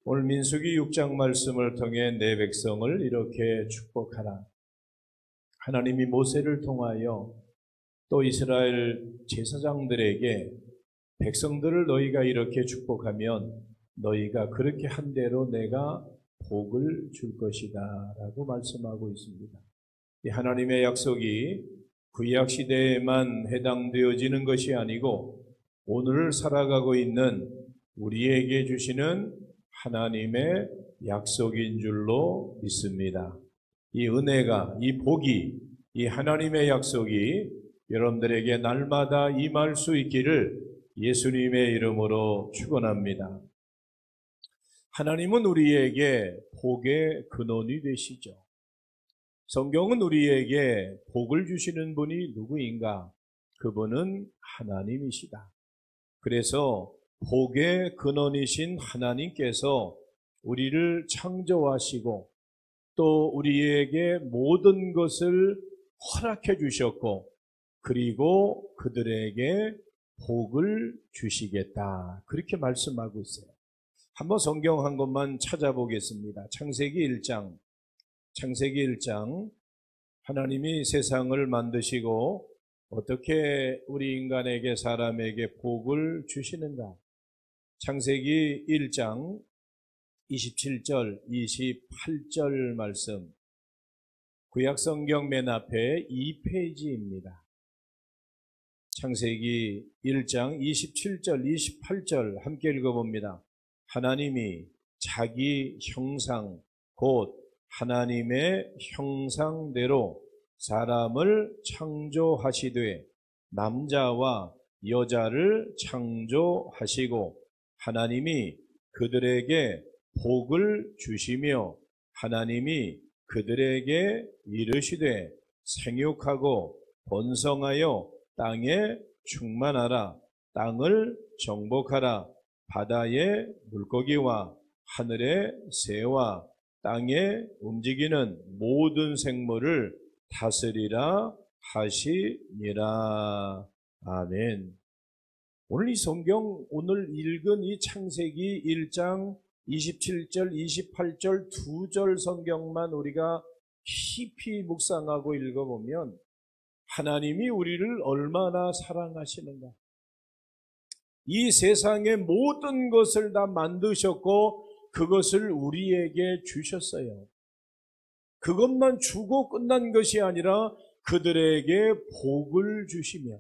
오늘 민수기 6장 말씀을 통해 내 백성을 이렇게 축복하라. 하나님이 모세를 통하여 또 이스라엘 제사장들에게 백성들을 너희가 이렇게 축복하면 너희가 그렇게 한 대로 내가 복을 줄 것이다 라고 말씀하고 있습니다. 이 하나님의 약속이 구약 시대에만 해당되어지는 것이 아니고 오늘을 살아가고 있는 우리에게 주시는 하나님의 약속인 줄로 믿습니다. 이 은혜가, 이 복이, 이 하나님의 약속이 여러분들에게 날마다 임할 수 있기를 예수님의 이름으로 축원합니다. 하나님은 우리에게 복의 근원이 되시죠. 성경은 우리에게 복을 주시는 분이 누구인가? 그분은 하나님이시다. 그래서 복의 근원이신 하나님께서 우리를 창조하시고 또 우리에게 모든 것을 허락해 주셨고 그리고 그들에게 복을 주시겠다. 그렇게 말씀하고 있어요. 한번 성경 한 것만 찾아보겠습니다. 창세기 1장 하나님이 세상을 만드시고 어떻게 우리 인간에게 사람에게 복을 주시는가? 창세기 1장 27절 28절 말씀, 구약성경 맨 앞에 2페이지입니다. 창세기 1장 27절 28절 함께 읽어봅니다. 하나님이 자기 형상 곧 하나님의 형상대로 사람을 창조하시되 남자와 여자를 창조하시고 하나님이 그들에게 복을 주시며 하나님이 그들에게 이르시되 생육하고 번성하여 땅에 충만하라. 땅을 정복하라. 바다의 물고기와 하늘의 새와 땅에 움직이는 모든 생물을 다스리라 하시니라. 아멘. 오늘 이 성경, 오늘 읽은 이 창세기 1장 27절, 28절 두 절 성경만 우리가 깊이 묵상하고 읽어보면 하나님이 우리를 얼마나 사랑하시는가. 이 세상의 모든 것을 다 만드셨고 그것을 우리에게 주셨어요. 그것만 주고 끝난 것이 아니라 그들에게 복을 주시며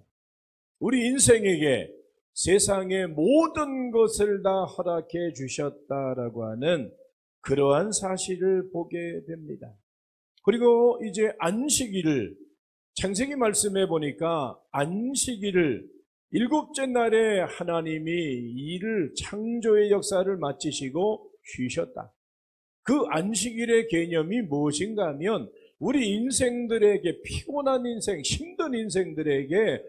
우리 인생에게 세상의 모든 것을 다 허락해 주셨다라고 하는 그러한 사실을 보게 됩니다. 그리고 이제 안식일을, 창세기 말씀해 보니까 안식일을 일곱째 날에 하나님이 일을, 창조의 역사를 마치시고 쉬셨다. 그 안식일의 개념이 무엇인가 하면 우리 인생들에게, 피곤한 인생, 힘든 인생들에게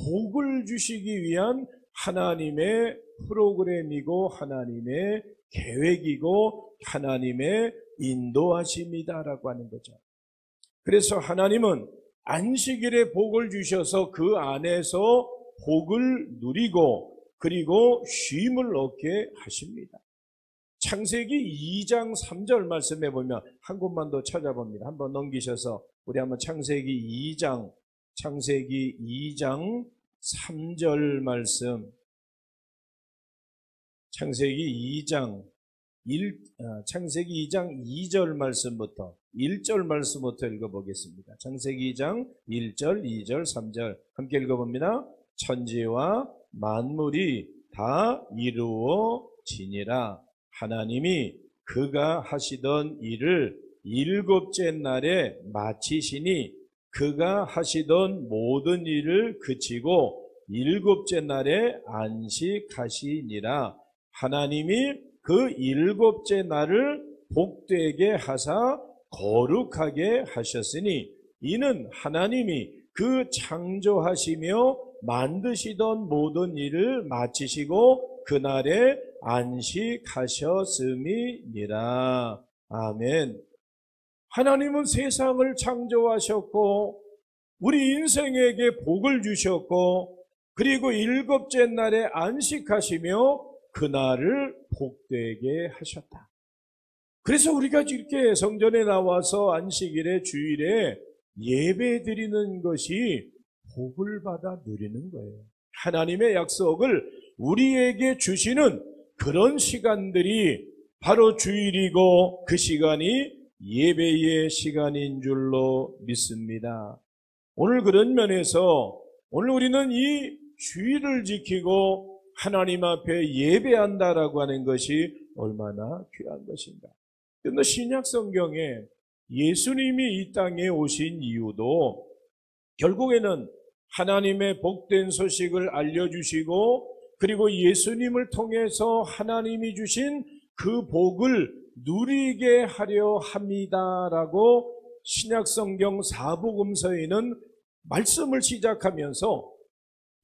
복을 주시기 위한 하나님의 프로그램이고 하나님의 계획이고 하나님의 인도하심이다라고 하는 거죠. 그래서 하나님은 안식일에 복을 주셔서 그 안에서 복을 누리고 그리고 쉼을 얻게 하십니다. 창세기 2장 3절 말씀해 보면 한 곳만 더 찾아봅니다. 한번 넘기셔서 우리 한번 창세기 2장 3절 말씀, 창세기 2장 2절 말씀부터 1절 말씀부터 읽어보겠습니다. 창세기 2장 1절, 2절, 3절 함께 읽어봅니다. 천지와 만물이 다 이루어지니라. 하나님이 그가 하시던 일을 일곱째 날에 마치시니 그가 하시던 모든 일을 그치고 일곱째 날에 안식하시니라. 하나님이 그 일곱째 날을 복되게 하사 거룩하게 하셨으니 이는 하나님이 그 창조하시며 만드시던 모든 일을 마치시고 그날에 안식하셨음이니라. 아멘. 하나님은 세상을 창조하셨고 우리 인생에게 복을 주셨고 그리고 일곱째 날에 안식하시며 그날을 복되게 하셨다. 그래서 우리가 이렇게 성전에 나와서 안식일에 주일에 예배 드리는 것이 복을 받아 누리는 거예요. 하나님의 약속을 우리에게 주시는 그런 시간들이 바로 주일이고 그 시간이 예배의 시간인 줄로 믿습니다. 오늘 그런 면에서 오늘 우리는 이 주일을 지키고 하나님 앞에 예배한다라고 하는 것이 얼마나 귀한 것인가. 그런데 신약 성경에 예수님이 이 땅에 오신 이유도 결국에는 하나님의 복된 소식을 알려주시고 그리고 예수님을 통해서 하나님이 주신 그 복을 누리게 하려 합니다라고 신약성경 사복음서에는 말씀을 시작하면서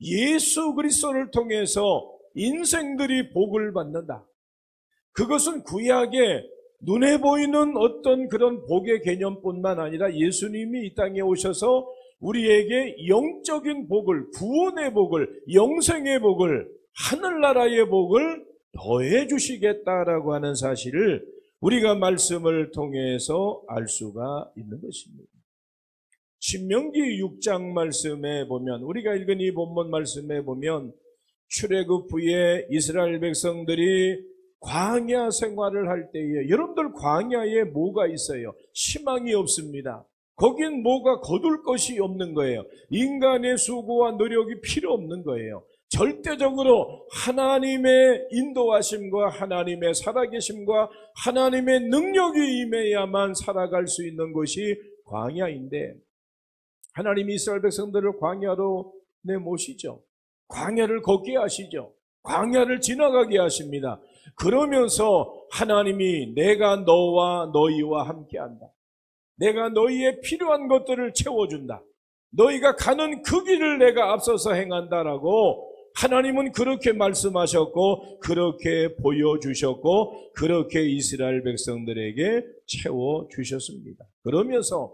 예수 그리스도를 통해서 인생들이 복을 받는다. 그것은 구약의 눈에 보이는 어떤 그런 복의 개념뿐만 아니라 예수님이 이 땅에 오셔서 우리에게 영적인 복을, 구원의 복을, 영생의 복을, 하늘나라의 복을 더해 주시겠다라고 하는 사실을 우리가 말씀을 통해서 알 수가 있는 것입니다. 신명기 6장 말씀에 보면, 우리가 읽은 이 본문 말씀에 보면 출애굽 후에 이스라엘 백성들이 광야 생활을 할 때에, 여러분들 광야에 뭐가 있어요? 희망이 없습니다. 거긴 뭐가 거둘 것이 없는 거예요. 인간의 수고와 노력이 필요 없는 거예요. 절대적으로 하나님의 인도하심과 하나님의 살아계심과 하나님의 능력이 임해야만 살아갈 수 있는 것이 광야인데, 하나님이 이스라엘 백성들을 광야로 내모시죠. 광야를 걷게 하시죠. 광야를 지나가게 하십니다. 그러면서 하나님이 내가 너와 너희와 함께한다. 내가 너희의 필요한 것들을 채워준다. 너희가 가는 그 길을 내가 앞서서 행한다라고 하나님은 그렇게 말씀하셨고 그렇게 보여주셨고 그렇게 이스라엘 백성들에게 채워주셨습니다. 그러면서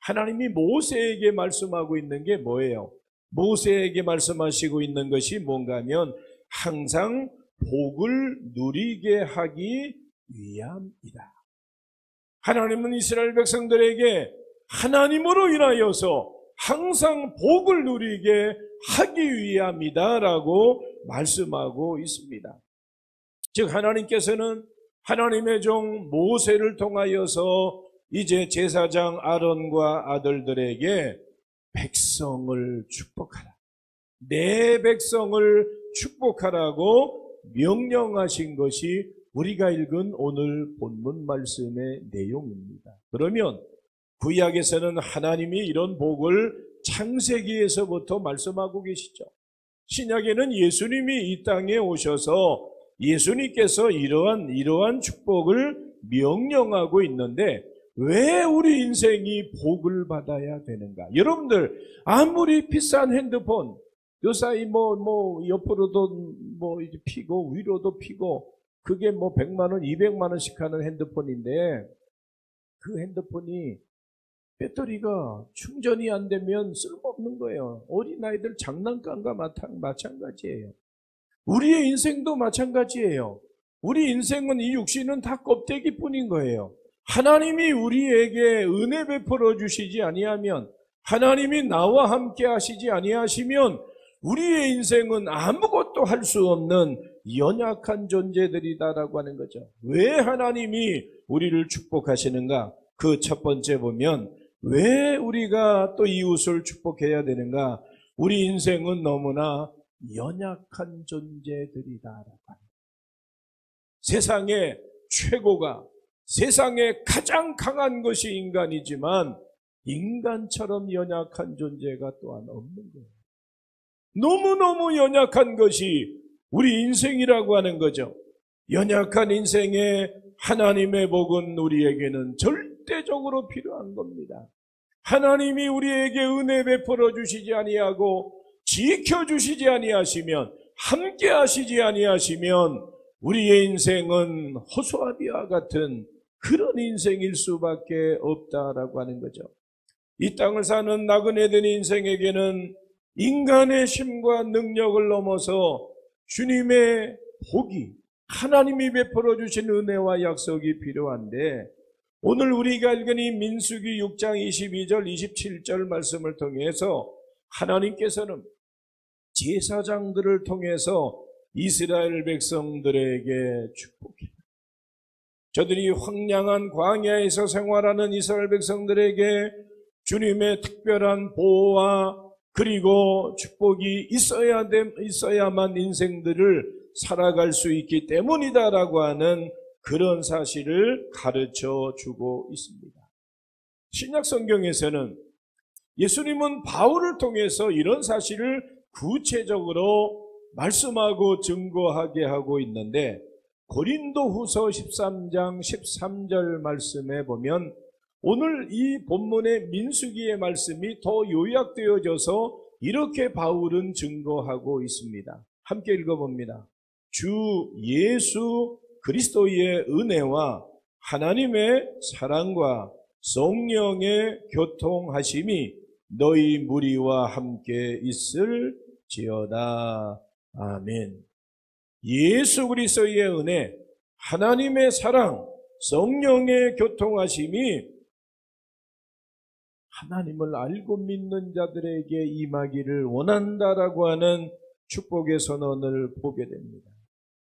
하나님이 모세에게 말씀하고 있는 게 뭐예요? 모세에게 말씀하시고 있는 것이 뭔가 하면 항상 복을 누리게 하기 위함이다. 하나님은 이스라엘 백성들에게 하나님으로 인하여서 항상 복을 누리게 하기 위함이다라고 말씀하고 있습니다. 즉 하나님께서는 하나님의 종 모세를 통하여서 이제 제사장 아론과 아들들에게 백성을 축복하라, 내 백성을 축복하라고 명령하신 것이 우리가 읽은 오늘 본문 말씀의 내용입니다. 그러면 구약에서는 하나님이 이런 복을 창세기에서부터 말씀하고 계시죠. 신약에는 예수님이 이 땅에 오셔서 예수님께서 이러한 축복을 명령하고 있는데 왜 우리 인생이 복을 받아야 되는가? 여러분들 아무리 비싼 핸드폰 요사이 옆으로도 이제 피고 위로도 피고 그게 100만 원, 200만 원씩 하는 핸드폰인데 그 핸드폰이 배터리가 충전이 안 되면 쓸모없는 거예요. 어린아이들 장난감과 마찬가지예요. 우리의 인생도 마찬가지예요. 우리 인생은 이 육신은 다 껍데기뿐인 거예요. 하나님이 우리에게 은혜 베풀어 주시지 아니하면, 하나님이 나와 함께 하시지 아니하시면 우리의 인생은 아무것도 할 수 없는 연약한 존재들이다라고 하는 거죠. 왜 하나님이 우리를 축복하시는가? 그 첫 번째 보면 왜 우리가 또 이웃을 축복해야 되는가? 우리 인생은 너무나 연약한 존재들이다라고 합니다. 세상의 최고가, 세상에 가장 강한 것이 인간이지만 인간처럼 연약한 존재가 또한 없는 거예요. 너무너무 연약한 것이 우리 인생이라고 하는 거죠. 연약한 인생에 하나님의 복은 우리에게는 절대적으로 필요한 겁니다. 하나님이 우리에게 은혜 베풀어 주시지 아니하고 지켜주시지 아니하시면, 함께 하시지 아니하시면 우리의 인생은 호소아비와 같은 그런 인생일 수밖에 없다라고 하는 거죠. 이 땅을 사는 나그네된 인생에게는 인간의 힘과 능력을 넘어서 주님의 복이, 하나님이 베풀어 주신 은혜와 약속이 필요한데, 오늘 우리가 읽은 이 민수기 6장 22절 27절 말씀을 통해서 하나님께서는 제사장들을 통해서 이스라엘 백성들에게 축복해. 저들이 황량한 광야에서 생활하는 이스라엘 백성들에게 주님의 특별한 보호와 그리고 축복이 있어야만 인생들을 살아갈 수 있기 때문이다라고 하는 그런 사실을 가르쳐 주고 있습니다. 신약 성경에서는 예수님은 바울을 통해서 이런 사실을 구체적으로 말씀하고 증거하게 하고 있는데, 고린도후서 13장 13절 말씀에 보면 오늘 이 본문의 민수기의 말씀이 더 요약되어져서 이렇게 바울은 증거하고 있습니다. 함께 읽어봅니다. 주 예수 그리스도의 은혜와 하나님의 사랑과 성령의 교통하심이 너희 무리와 함께 있을지어다. 아멘. 예수 그리스도의 은혜, 하나님의 사랑, 성령의 교통하심이 하나님을 알고 믿는 자들에게 임하기를 원한다라고 하는 축복의 선언을 보게 됩니다.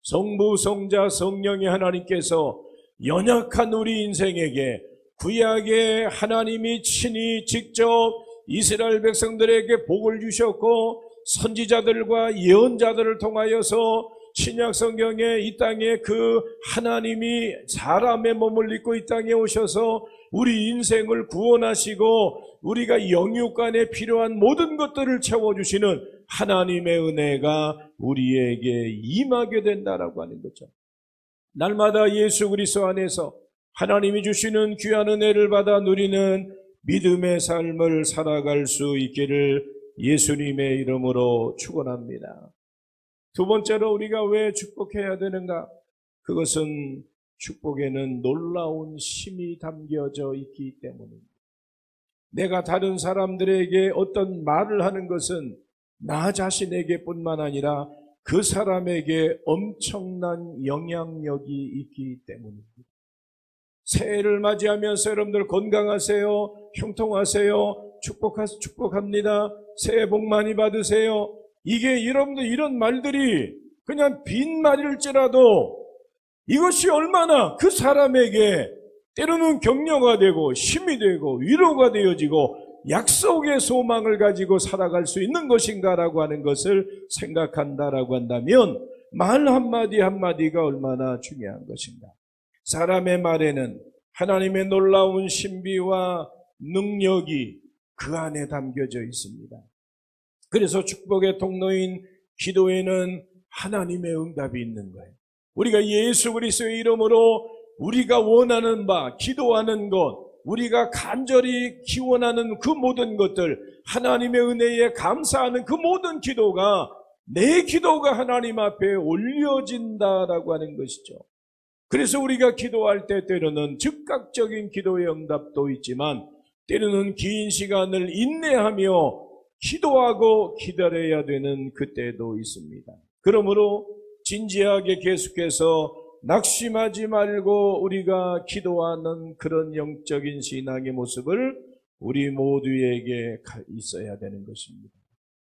성부, 성자, 성령의 하나님께서 연약한 우리 인생에게 구약의 하나님이 친히 직접 이스라엘 백성들에게 복을 주셨고, 선지자들과 예언자들을 통하여서 신약 성경에 이 땅에 그 하나님이 사람의 몸을 입고 이 땅에 오셔서 우리 인생을 구원하시고 우리가 영육간에 필요한 모든 것들을 채워주시는 하나님의 은혜가 우리에게 임하게 된다라고 하는 거죠. 날마다 예수 그리스도 안에서 하나님이 주시는 귀한 은혜를 받아 누리는 믿음의 삶을 살아갈 수 있기를 예수님의 이름으로 축원합니다. 두 번째로 우리가 왜 축복해야 되는가? 그것은 축복에는 놀라운 힘이 담겨져 있기 때문입니다. 내가 다른 사람들에게 어떤 말을 하는 것은 나 자신에게 뿐만 아니라 그 사람에게 엄청난 영향력이 있기 때문입니다. 새해를 맞이하면서 여러분들 건강하세요, 형통하세요, 축복합니다, 새해 복 많이 받으세요. 이게 여러분들 이런 말들이 그냥 빈말일지라도 이것이 얼마나 그 사람에게 때로는 격려가 되고 힘이 되고 위로가 되어지고 약속의 소망을 가지고 살아갈 수 있는 것인가라고 하는 것을 생각한다라고 한다면 말 한마디 한마디가 얼마나 중요한 것인가. 사람의 말에는 하나님의 놀라운 신비와 능력이 그 안에 담겨져 있습니다. 그래서 축복의 통로인 기도에는 하나님의 응답이 있는 거예요. 우리가 예수 그리스도의 이름으로 우리가 원하는 바, 기도하는 것, 우리가 간절히 기원하는 그 모든 것들, 하나님의 은혜에 감사하는 그 모든 기도가 내 기도가 하나님 앞에 올려진다라고 하는 것이죠. 그래서 우리가 기도할 때 때로는 즉각적인 기도의 응답도 있지만 때로는 긴 시간을 인내하며 기도하고 기다려야 되는 그때도 있습니다. 그러므로 진지하게 계속해서 낙심하지 말고 우리가 기도하는 그런 영적인 신앙의 모습을 우리 모두에게 있어야 되는 것입니다.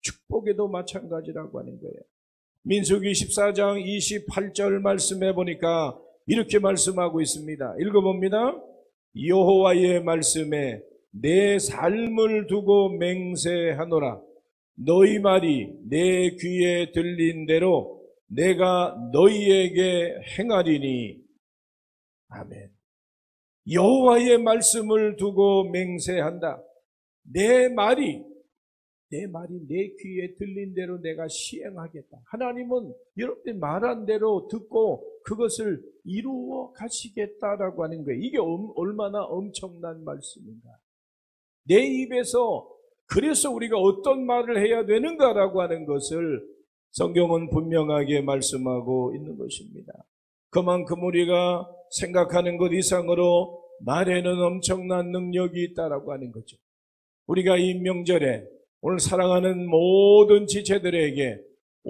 축복에도 마찬가지라고 하는 거예요. 민수기 14장 28절 말씀해 보니까 이렇게 말씀하고 있습니다. 읽어봅니다. 여호와의 말씀에 내 삶을 두고 맹세하노라. 너희 말이 내 귀에 들린 대로 내가 너희에게 행하리니. 아멘. 여호와의 말씀을 두고 맹세한다. 내 말이 내 귀에 들린 대로 내가 시행하겠다. 하나님은 여러분들이 말한 대로 듣고 그것을 이루어 가시겠다라고 하는 거예요. 이게 얼마나 엄청난 말씀인가. 내 입에서 그래서 우리가 어떤 말을 해야 되는가라고 하는 것을 성경은 분명하게 말씀하고 있는 것입니다. 그만큼 우리가 생각하는 것 이상으로 말에는 엄청난 능력이 있다라고 하는 거죠. 우리가 이 명절에 오늘 사랑하는 모든 지체들에게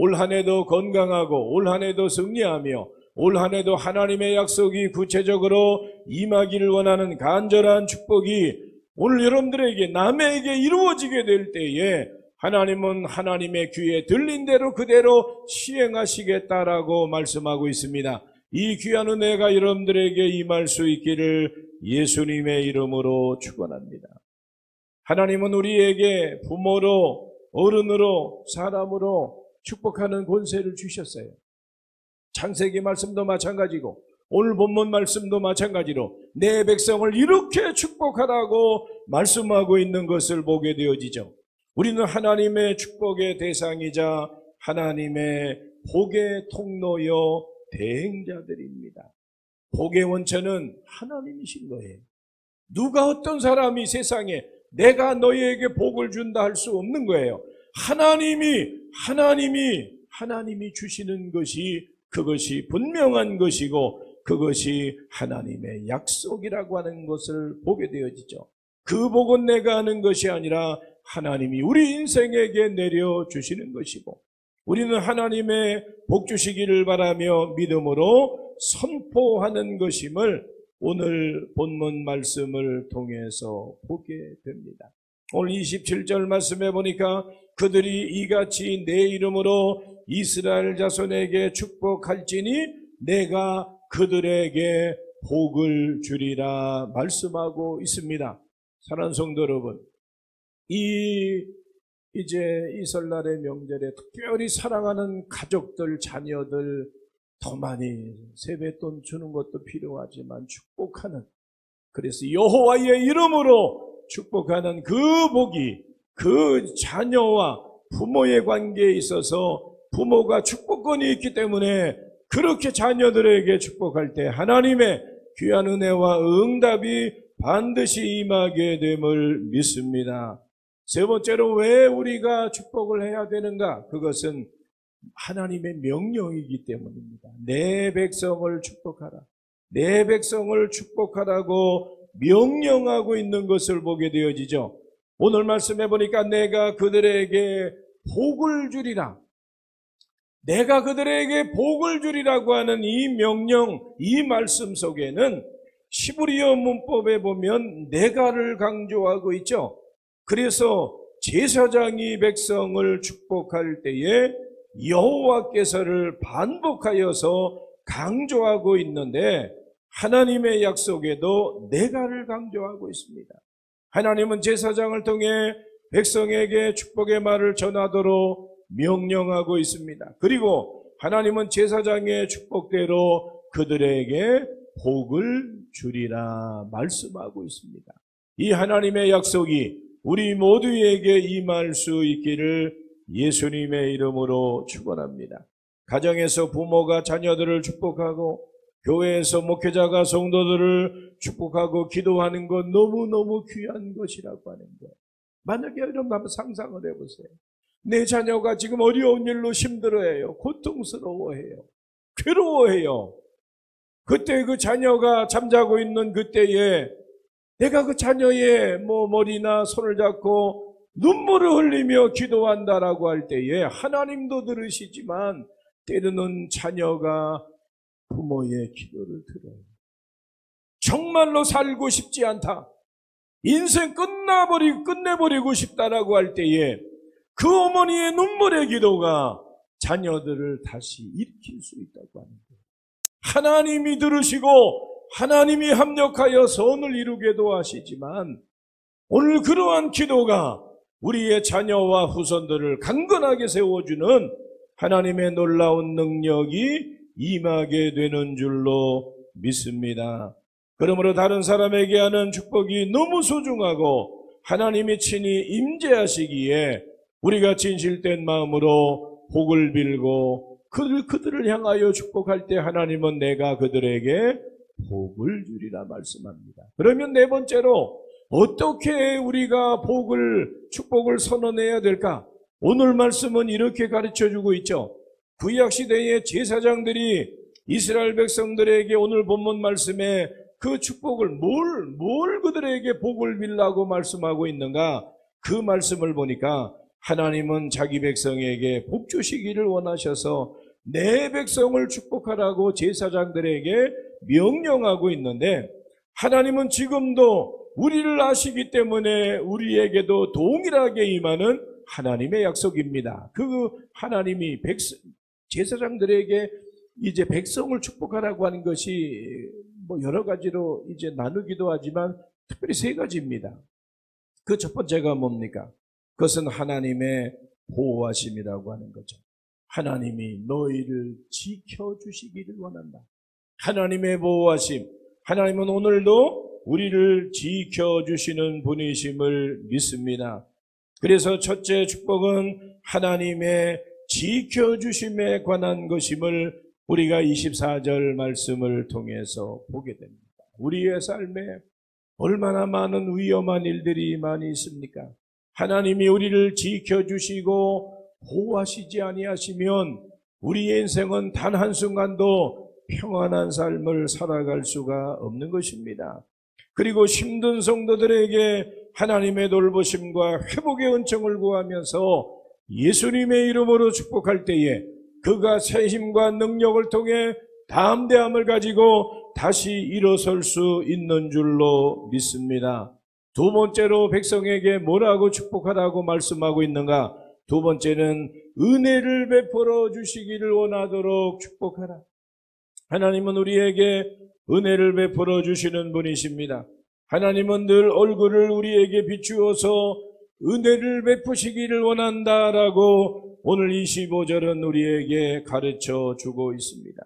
올 한 해도 건강하고 올 한 해도 승리하며 올 한 해도 하나님의 약속이 구체적으로 임하기를 원하는 간절한 축복이 오늘 여러분들에게 남에게 이루어지게 될 때에 하나님은 하나님의 귀에 들린 대로 그대로 시행하시겠다라고 말씀하고 있습니다. 이 귀한 은혜가 여러분들에게 임할 수 있기를 예수님의 이름으로 축원합니다. 하나님은 우리에게 부모로, 어른으로, 사람으로 축복하는 권세를 주셨어요. 창세기 말씀도 마찬가지고 오늘 본문 말씀도 마찬가지로 내 백성을 이렇게 축복하라고 말씀하고 있는 것을 보게 되어지죠. 우리는 하나님의 축복의 대상이자 하나님의 복의 통로요 대행자들입니다. 복의 원천은 하나님이신 거예요. 누가 어떤 사람이 세상에 내가 너희에게 복을 준다 할 수 없는 거예요. 하나님이 주시는 것이 그것이 분명한 것이고 그것이 하나님의 약속이라고 하는 것을 보게 되어지죠. 그 복은 내가 하는 것이 아니라 하나님이 우리 인생에게 내려주시는 것이고 우리는 하나님의 복 주시기를 바라며 믿음으로 선포하는 것임을 오늘 본문 말씀을 통해서 보게 됩니다. 오늘 27절 말씀해 보니까 그들이 이같이 내 이름으로 이스라엘 자손에게 축복할지니 내가 그들에게 복을 주리라 말씀하고 있습니다. 사랑하는 성도 여러분, 이제 이 설날의 명절에 특별히 사랑하는 가족들, 자녀들 더 많이 세뱃돈 주는 것도 필요하지만 축복하는, 그래서 여호와의 이름으로 축복하는 그 복이 그 자녀와 부모의 관계에 있어서 부모가 축복권이 있기 때문에 그렇게 자녀들에게 축복할 때 하나님의 귀한 은혜와 응답이 반드시 임하게 됨을 믿습니다. 세 번째로 왜 우리가 축복을 해야 되는가? 그것은 하나님의 명령이기 때문입니다. 내 백성을 축복하라. 내 백성을 축복하라고 명령하고 있는 것을 보게 되어지죠. 오늘 말씀해 보니까 내가 그들에게 복을 주리라. 내가 그들에게 복을 주리라고 하는 이 명령, 이 말씀 속에는 히브리어 문법에 보면 내가를 강조하고 있죠. 그래서 제사장이 백성을 축복할 때에 여호와께서를 반복하여서 강조하고 있는데 하나님의 약속에도 내가를 강조하고 있습니다. 하나님은 제사장을 통해 백성에게 축복의 말을 전하도록 명령하고 있습니다. 그리고 하나님은 제사장의 축복대로 그들에게 복을 주리라 말씀하고 있습니다. 이 하나님의 약속이 우리 모두에게 임할 수 있기를 예수님의 이름으로 축원합니다. 가정에서 부모가 자녀들을 축복하고 교회에서 목회자가 성도들을 축복하고 기도하는 것 너무너무 귀한 것이라고 하는 거예요. 만약에 여러분 한번 상상을 해보세요. 내 자녀가 지금 어려운 일로 힘들어해요. 고통스러워해요. 괴로워해요. 그때 그 자녀가 잠자고 있는 그때에 내가 그 자녀의 머리나 손을 잡고 눈물을 흘리며 기도한다라고 할 때에 하나님도 들으시지만 때로는 자녀가 부모의 기도를 들어요. 정말로 살고 싶지 않다. 인생 끝내버리고 싶다라고 할 때에 그 어머니의 눈물의 기도가 자녀들을 다시 일으킬 수 있다고 하는 거예요. 하나님이 들으시고 하나님이 합력하여 선을 이루게 도와시지만 오늘 그러한 기도가 우리의 자녀와 후손들을 강건하게 세워주는 하나님의 놀라운 능력이 임하게 되는 줄로 믿습니다. 그러므로 다른 사람에게 하는 축복이 너무 소중하고 하나님이 친히 임재하시기에 우리가 진실된 마음으로 복을 빌고 그들을 향하여 축복할 때 하나님은 내가 그들에게 복을 주리라 말씀합니다. 그러면 네 번째로 어떻게 우리가 축복을 선언해야 될까? 오늘 말씀은 이렇게 가르쳐주고 있죠. 구약시대의 제사장들이 이스라엘 백성들에게 오늘 본문 말씀에 그 축복을 뭘 그들에게 복을 빌라고 말씀하고 있는가? 그 말씀을 보니까 하나님은 자기 백성에게 복 주시기를 원하셔서 내 백성을 축복하라고 제사장들에게 명령하고 있는데, 하나님은 지금도 우리를 아시기 때문에 우리에게도 동일하게 임하는 하나님의 약속입니다. 그 하나님이 제사장들에게 이제 백성을 축복하라고 하는 것이 뭐 여러 가지로 이제 나누기도 하지만 특별히 세 가지입니다. 그 첫 번째가 뭡니까? 그것은 하나님의 보호하심이라고 하는 거죠. 하나님이 너희를 지켜주시기를 원한다. 하나님의 보호하심. 하나님은 오늘도 우리를 지켜주시는 분이심을 믿습니다. 그래서 첫째 축복은 하나님의 지켜주심에 관한 것임을 우리가 24절 말씀을 통해서 보게 됩니다. 우리의 삶에 얼마나 많은 위험한 일들이 많이 있습니까? 하나님이 우리를 지켜주시고 보호하시지 아니하시면 우리의 인생은 단 한순간도 평안한 삶을 살아갈 수가 없는 것입니다. 그리고 힘든 성도들에게 하나님의 돌보심과 회복의 은총을 구하면서 예수님의 이름으로 축복할 때에 그가 새 힘과 능력을 통해 담대함을 가지고 다시 일어설 수 있는 줄로 믿습니다. 두 번째로 백성에게 뭐라고 축복하라고 말씀하고 있는가? 두 번째는 은혜를 베풀어 주시기를 원하도록 축복하라. 하나님은 우리에게 은혜를 베풀어 주시는 분이십니다. 하나님은 늘 얼굴을 우리에게 비추어서 은혜를 베푸시기를 원한다라고 오늘 25절은 우리에게 가르쳐 주고 있습니다.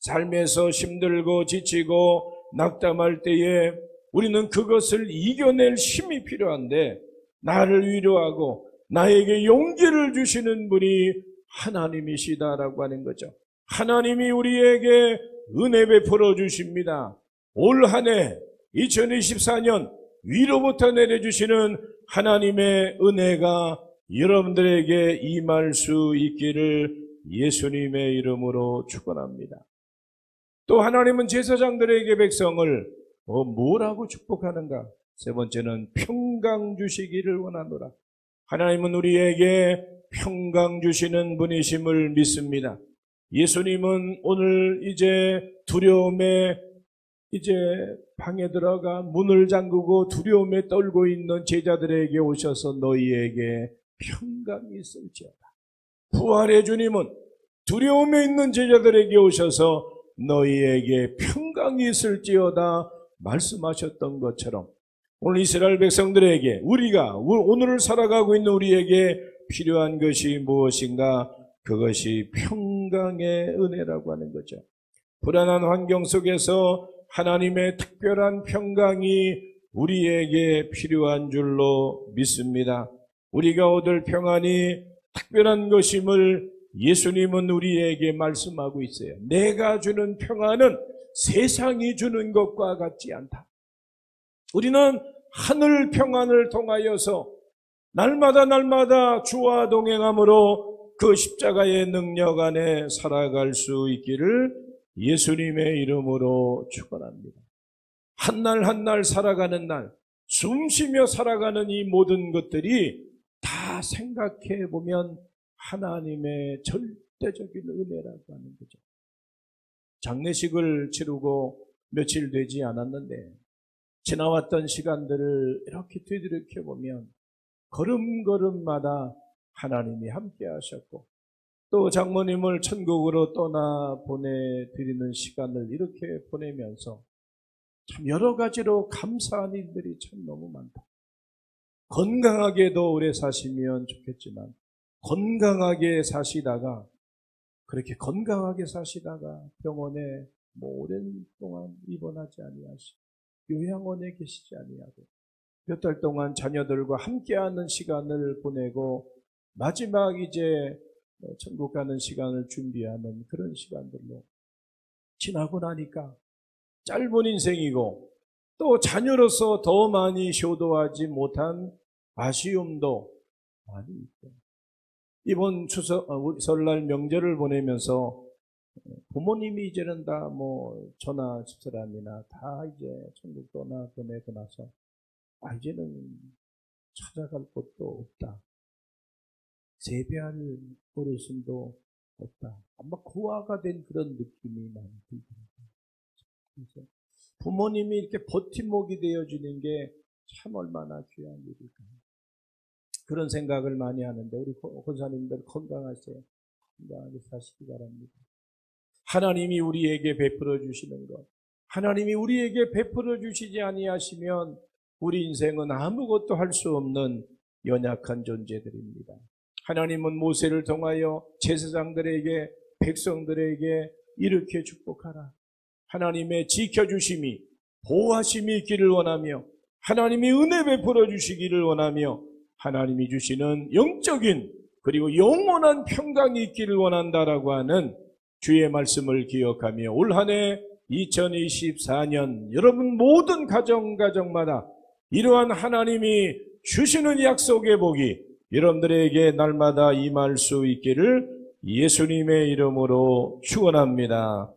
삶에서 힘들고 지치고 낙담할 때에 우리는 그것을 이겨낼 힘이 필요한데, 나를 위로하고 나에게 용기를 주시는 분이 하나님이시다라고 하는 거죠. 하나님이 우리에게 은혜 베풀어 주십니다. 올 한 해 2024년 위로부터 내려주시는 하나님의 은혜가 여러분들에게 임할 수 있기를 예수님의 이름으로 축원합니다. 또 하나님은 제사장들에게 백성을 뭐라고 축복하는가? 세 번째는 평강 주시기를 원하노라. 하나님은 우리에게 평강 주시는 분이심을 믿습니다. 예수님은 오늘 이제 두려움에 이제 방에 들어가 문을 잠그고 두려움에 떨고 있는 제자들에게 오셔서 너희에게 평강이 있을지어다. 부활의 주님은 두려움에 있는 제자들에게 오셔서 너희에게 평강이 있을지어다 말씀하셨던 것처럼 오늘 이스라엘 백성들에게 우리가 오늘을 살아가고 있는 우리에게 필요한 것이 무엇인가? 그것이 평강의 은혜라고 하는 거죠. 불안한 환경 속에서 하나님의 특별한 평강이 우리에게 필요한 줄로 믿습니다. 우리가 얻을 평안이 특별한 것임을 예수님은 우리에게 말씀하고 있어요. 내가 주는 평안은 세상이 주는 것과 같지 않다. 우리는 하늘 평안을 통하여서 날마다 주와 동행함으로 그 십자가의 능력 안에 살아갈 수 있기를 예수님의 이름으로 축원합니다. 한 날 한 날 살아가는 날, 숨쉬며 살아가는 이 모든 것들이 다 생각해 보면 하나님의 절대적인 은혜라고 하는 거죠. 장례식을 치르고 며칠 되지 않았는데 지나왔던 시간들을 이렇게 되돌이켜 보면 걸음걸음마다 하나님이 함께 하셨고, 또 장모님을 천국으로 떠나 보내드리는 시간을 이렇게 보내면서 참 여러 가지로 감사한 일들이 참 너무 많다. 건강하게도 오래 사시면 좋겠지만 건강하게 사시다가 그렇게 건강하게 사시다가 병원에 오랜 동안 입원하지 아니하시고 요양원에 계시지 아니하고 몇 달 동안 자녀들과 함께하는 시간을 보내고 마지막 이제 천국 가는 시간을 준비하는 그런 시간들로 지나고 나니까 짧은 인생이고 또 자녀로서 더 많이 효도하지 못한 아쉬움도 많이 있고, 이번 설날 명절을 보내면서 부모님이 이제는 다 저나 집사람이나 다 이제 천국 떠나 보내고 나서 이제는 찾아갈 곳도 없다. 재배할 어르신도 없다. 아마 고아가 된 그런 느낌이 많이 들더라고요. 그래서 부모님이 이렇게 버팀목이 되어주는 게 참 얼마나 귀한 일일까. 그런 생각을 많이 하는데 우리 권사님들 건강하세요. 건강하게 사시기 바랍니다. 하나님이 우리에게 베풀어 주시는 것, 하나님이 우리에게 베풀어 주시지 아니하시면 우리 인생은 아무것도 할 수 없는 연약한 존재들입니다. 하나님은 모세를 통하여 제사장들에게, 백성들에게 이렇게 축복하라. 하나님의 지켜주심이, 보호하심이 있기를 원하며 하나님이 은혜 베풀어 주시기를 원하며 하나님이 주시는 영적인 그리고 영원한 평강이 있기를 원한다라고 하는 주의 말씀을 기억하며 올 한 해 2024년 여러분 모든 가정마다 이러한 하나님이 주시는 약속의 복이 여러분들에게 날마다 임할 수 있기를 예수님의 이름으로 축원합니다.